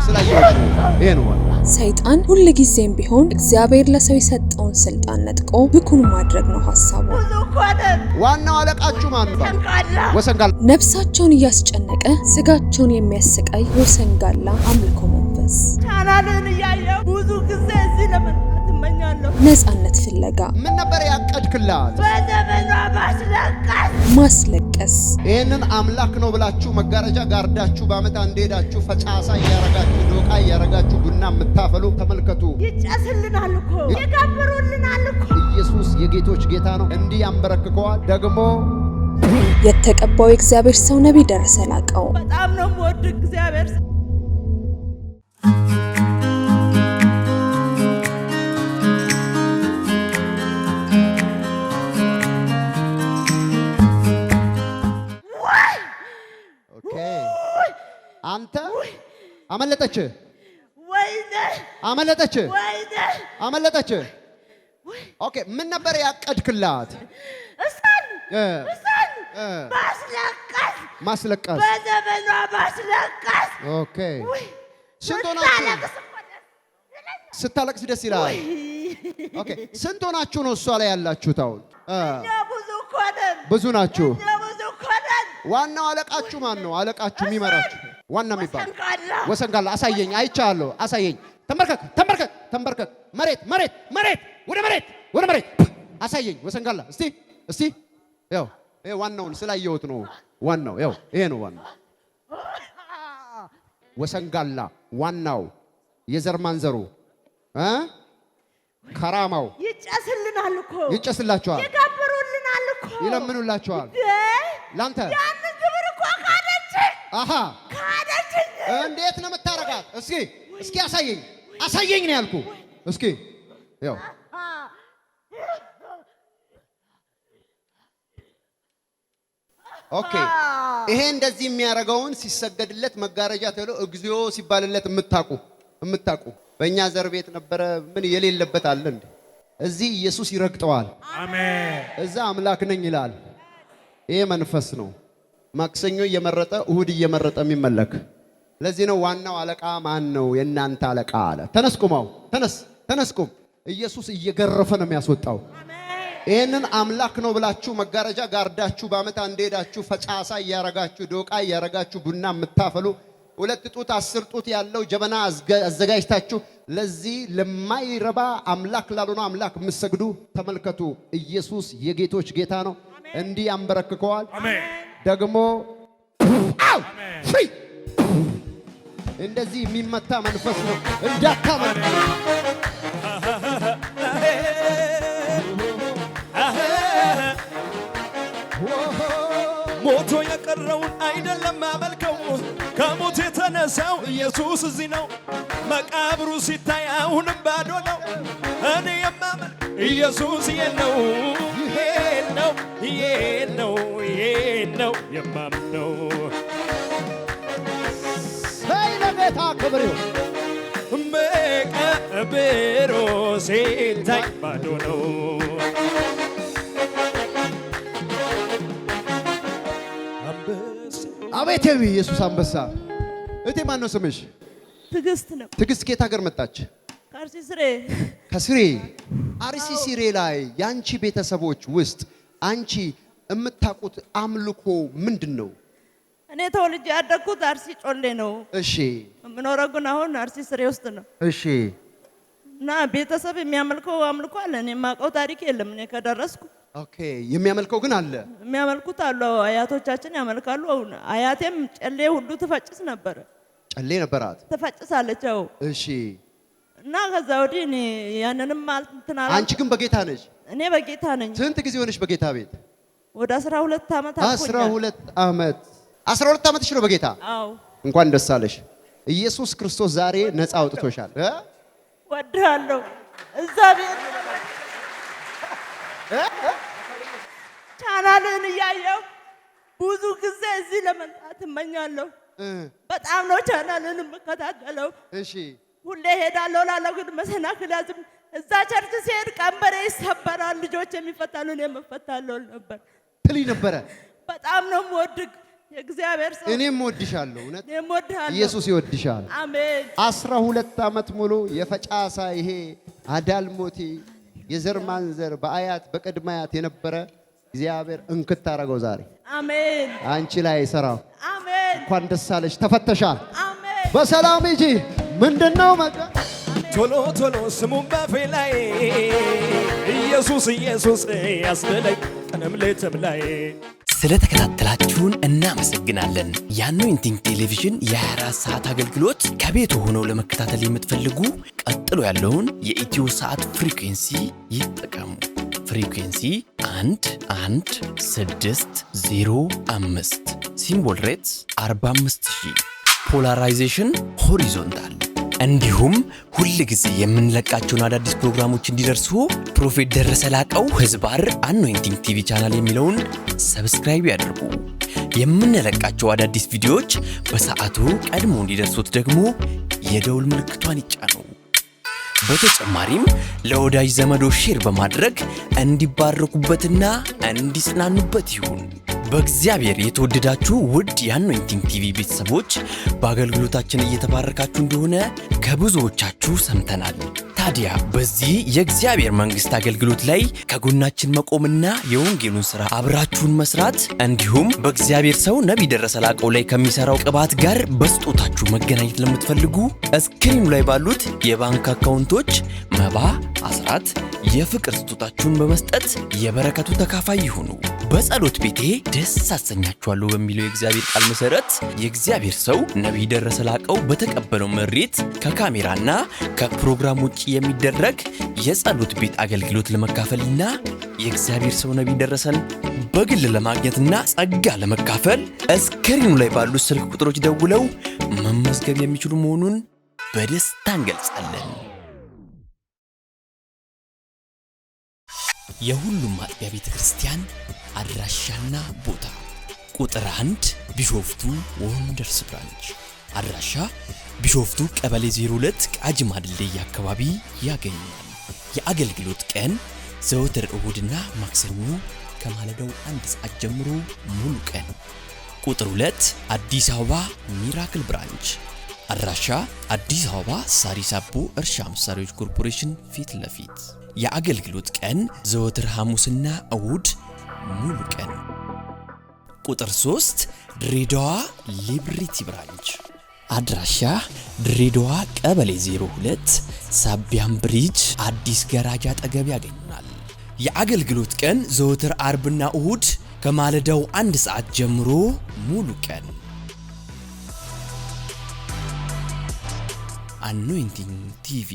ስላየሁት ይሄ ነው። ሰይጣን ሁል ጊዜም ቢሆን እግዚአብሔር ለሰው የሰጠውን ስልጣን ነጥቆ ብኩን ማድረግ ነው ሐሳቡ። ዋናው አለቃችሁ ማን ነው? ወሰንጋላ። ነፍሳቸውን እያስጨነቀ ስጋቸውን የሚያሰቃይ ወሰንጋላ አምልኮ መንፈስ። ቻናልን እያየሁ ብዙ ጊዜ እዚህ ለመምጣት እመኛለሁ። ነፃነት ፍለጋ ምን ነበር ያቀድክላት? በዘመኗ ማስለቀስ። ይሄንን አምላክ ነው ብላችሁ መጋረጃ ጋርዳችሁ በአመት አንዴ ሄዳችሁ ፈጫሳ እያረጋችሁ ዶቃ እያረጋችሁ ቡና የምታፈሉ ተመልከቱ። ይጨስልናል እኮ ይከብሩልናል እኮ። ኢየሱስ የጌቶች ጌታ ነው። እንዲህ ያንበረክከዋል። ደግሞ የተቀባው የእግዚአብሔር ሰው ነቢይ ደረሰ ላቀው በጣም ነው የምወድ እግዚአብሔር። አንተ አመለጠች ወይኔ አመለጠች ወይኔ አመለጠች። ኦኬ ምን ነበር ያቀድክላት? እሳን ማስለቀስ በዘመኗ ማስለቀስ። ኦኬ ስንት ሆናችሁ? ስታለቅስ ደስ ይላል። ኦኬ ስንት ሆናችሁ ነው እሷ ላይ ያላችሁት አሁን? ብዙ ናችሁ። ዋናው አለቃችሁ ማን ነው? አለቃችሁ የሚመራችሁ ዋና የሚባል ወሰንጋላ። አሳየኝ፣ አይቻለሁ። አሳየኝ። ተንበርከክ ተንበርከክ ተንበርከክ። መሬት መሬት መሬት፣ ወደ መሬት ወደ መሬት። አሳየኝ ወሰንጋላ። እስቲ ያው ይሄ ዋናውን ስላየሁት ነው። ዋናው ያው ይሄ ነው ዋናው ወሰንጋላ። ዋናው የዘር ማንዘሩ ከራማው ይጨስልናል እኮ። ይጨስላችኋል፣ ይከብሩልናል እኮ፣ ይለምኑላችኋል። ላንተ ያንን ግብር እኮ ካደችኝ። አሃ ካደችኝ። እንዴት ነው የምታረጋት? እስኪ አሳየኝ ነው ያልኩ። እስኪ ያው ኦኬ። ይሄ እንደዚህ የሚያረጋውን ሲሰገድለት መጋረጃ ተብሎ እግዚኦ ሲባልለት የምታቁ በእኛ ዘር ቤት ነበረ። ምን የሌለበት አለ እንዴ? እዚህ ኢየሱስ ይረግጠዋል። አሜን። እዛ አምላክ ነኝ ይላል። ይሄ መንፈስ ነው። ማክሰኞ እየመረጠ እሁድ እየመረጠ የሚመለክ። ለዚህ ነው ዋናው አለቃ ማን ነው? የእናንተ አለቃ አለ። ተነስቁማው ተነስቁም። ኢየሱስ እየገረፈ ነው የሚያስወጣው። ይሄንን አምላክ ነው ብላችሁ መጋረጃ ጋርዳችሁ በአመት አንዴ ሄዳችሁ ፈጫሳ እያረጋችሁ ዶቃ እያረጋችሁ ቡና የምታፈሉ 2 ጡት 10 ጡት ያለው ጀበና አዘጋጅታችሁ ለዚህ ለማይረባ አምላክ ላልሆነ አምላክ የምትሰግዱ ተመልከቱ። ኢየሱስ የጌቶች ጌታ ነው። እንዲህ ያንበረክከዋል። አሜን። ደግሞ አው ፍሪ እንደዚህ የሚመታ መንፈስ ነው። እንዳታመልጥ ሞቶ የቀረውን አይደለም ማመልከው፣ ከሞት የተነሳው ኢየሱስ እዚህ ነው። መቃብሩ ሲታይ አሁንም ባዶ ነው። እኔ የማመልክ ኢየሱስ ነው የማምነው። ለጌታ ክብር ይሁን። መቃብሩ ሲታይ ባዶ ነው። አቤት ኢየሱስ አንበሳ። እቴ ማን ነው ስምሽ? ትግስት ነው። ትግስት ከየት ሀገር መጣች? ከአርሲ ስሬ። ከስሬ። አርሲ ስሬ ላይ ያንቺ ቤተሰቦች ውስጥ አንቺ የምታውቁት አምልኮ ምንድን ነው? እኔ ተወልጄ ያደግኩት አርሲ ጮሌ ነው። እሺ። የምኖረው ግን አሁን አርሲ ስሬ ውስጥ ነው። እሺ። እና ቤተሰብ የሚያመልከው አምልኮ አለ። እኔ የማውቀው ታሪክ የለም። እኔ ከደረስኩ ኦኬ። የሚያመልከው ግን አለ። የሚያመልኩት አሉ። አያቶቻችን ያመልካሉ። አያቴም ጨሌ ሁሉ ትፈጭስ ነበር። ጨሌ ነበራት? ትፈጭሳለች። አዎ። እሺ። እና ከዛ ወዲህ እኔ ያንንም አልተናራ። አንቺ ግን በጌታ ነሽ? እኔ በጌታ ነኝ። ስንት ጊዜ ሆነሽ በጌታ ቤት? ወደ 12 ዓመት አልፎኛል። 12 ዓመት። 12 ዓመትሽ ነው በጌታ? አዎ። እንኳን ደስ አለሽ። ኢየሱስ ክርስቶስ ዛሬ ነፃ አውጥቶሻል። ወድሃለሁ። እዛ ቤት ቻናልን እያየሁ ብዙ ጊዜ እዚህ ለመምጣት እመኛለሁ። በጣም ነው ቻናልን የምከታተለው። እሺ። ሁሌ ሄዳለሁ ላለው ግን መሰናክል ያዝም። እዛ ቸርች ሲሄድ ቀንበሬ ይሰበራል፣ ልጆች የሚፈታሉ፣ እኔ የምፈታለሁ ነበር ትልይ ነበረ። በጣም ነው የምወድቅ። የእግዚአብሔር ሰው እኔም ወድሻለሁ። እውነት እኔም ወድሃለሁ። ኢየሱስ ይወድሻል። አሜን። 12 ዓመት ሙሉ የፈጫሳ ይሄ አዳልሞቴ የዘር ማንዘር በአያት በቅድማያት የነበረ እግዚአብሔር እንክት አረገው ዛሬ። አሜን። አንቺ ላይ ሰራው። አሜን። እንኳን ደስ አለሽ፣ ተፈተሻል። አሜን። በሰላም ሂጂ። ምንድነው መጣ ቶሎ ቶሎ ስሙን ባፌ ላይ ኢየሱስ ኢየሱስ ያስበለኝ ቀንም ሌትም ላይ። ስለተከታተላችሁን እናመሰግናለን። የአኖይንቲንግ ቴሌቪዥን የ24 ሰዓት አገልግሎት ከቤቱ ሆነው ለመከታተል የምትፈልጉ ቀጥሎ ያለውን የኢትዮ ሰዓት ፍሪኩዌንሲ ይጠቀሙ። ፍሪኩዌንሲ 11605 ሲምቦል ሬትስ 45000 ፖላራይዜሽን ሆሪዞንታል። እንዲሁም ሁል ጊዜ የምንለቃቸውን አዳዲስ ፕሮግራሞች እንዲደርሱ ፕሮፌት ደረሰ ላቀው ህዝባር አኖይንቲንግ ቲቪ ቻናል የሚለውን ሰብስክራይብ ያድርጉ። የምንለቃቸው አዳዲስ ቪዲዮዎች በሰዓቱ ቀድሞ እንዲደርሱት ደግሞ የደውል ምልክቷን ይጫኑ። በተጨማሪም ለወዳጅ ዘመዶ ሼር በማድረግ እንዲባረኩበትና እንዲጽናኑበት ይሁን። በእግዚአብሔር የተወደዳችሁ ውድ የአኖይንቲንግ ቲቪ ቤተሰቦች በአገልግሎታችን እየተባረካችሁ እንደሆነ ከብዙዎቻችሁ ሰምተናል። ታዲያ በዚህ የእግዚአብሔር መንግሥት አገልግሎት ላይ ከጎናችን መቆምና የወንጌሉን ሥራ አብራችሁን መስራት እንዲሁም በእግዚአብሔር ሰው ነቢይ ደረሰ ላቀው ላይ ከሚሠራው ቅባት ጋር በስጦታችሁ መገናኘት ለምትፈልጉ እስክሪኑ ላይ ባሉት የባንክ አካውንቶች መባ፣ አስራት፣ የፍቅር ስጦታችሁን በመስጠት የበረከቱ ተካፋይ ይሁኑ። በጸሎት ቤቴ ደስ አሰኛችኋለሁ በሚለው የእግዚአብሔር ቃል መሰረት የእግዚአብሔር ሰው ነቢይ ደረሰ ላቀው በተቀበለው መሬት ከካሜራና ከፕሮግራም ውጪ የሚደረግ የጸሎት ቤት አገልግሎት ለመካፈልና የእግዚአብሔር ሰው ነቢይ ደረሰን በግል ለማግኘትና ጸጋ ለመካፈል እስክሪኑ ላይ ባሉት ስልክ ቁጥሮች ደውለው መመዝገብ የሚችሉ መሆኑን በደስታ እንገልጻለን። የሁሉም አጥቢያ ቤተ ክርስቲያን አድራሻና ቦታ ቁጥር 1 ቢሾፍቱ ወንደርስ ብራንች አድራሻ ቢሾፍቱ ቀበሌ 02 ቃጂማ ድልድይ አካባቢ ያገኛል። የአገልግሎት ቀን ዘወትር እሁድና ማክሰኞ ከማለዳው 1 ሰዓት ጀምሮ ሙሉ ቀን። ቁጥር 2 አዲስ አበባ ሚራክል ብራንች አድራሻ አዲስ አበባ ሳሪስ አቦ እርሻ መሳሪያዎች ኮርፖሬሽን ፊት ለፊት። የአገልግሎት ቀን ዘወትር ሐሙስና እሁድ ሙሉ ቀን። ቁጥር 3 ድሬዳዋ ሊብሪቲ ብራንች አድራሻ ድሬዳዋ ቀበሌ 02 ሳቢያም ብሪጅ አዲስ ገራጃ አጠገብ ያገኛል። የአገልግሎት ቀን ዘወትር አርብና እሁድ ከማለዳው 1 ሰዓት ጀምሮ ሙሉ ቀን። አኖይንቲንግ ቲቪ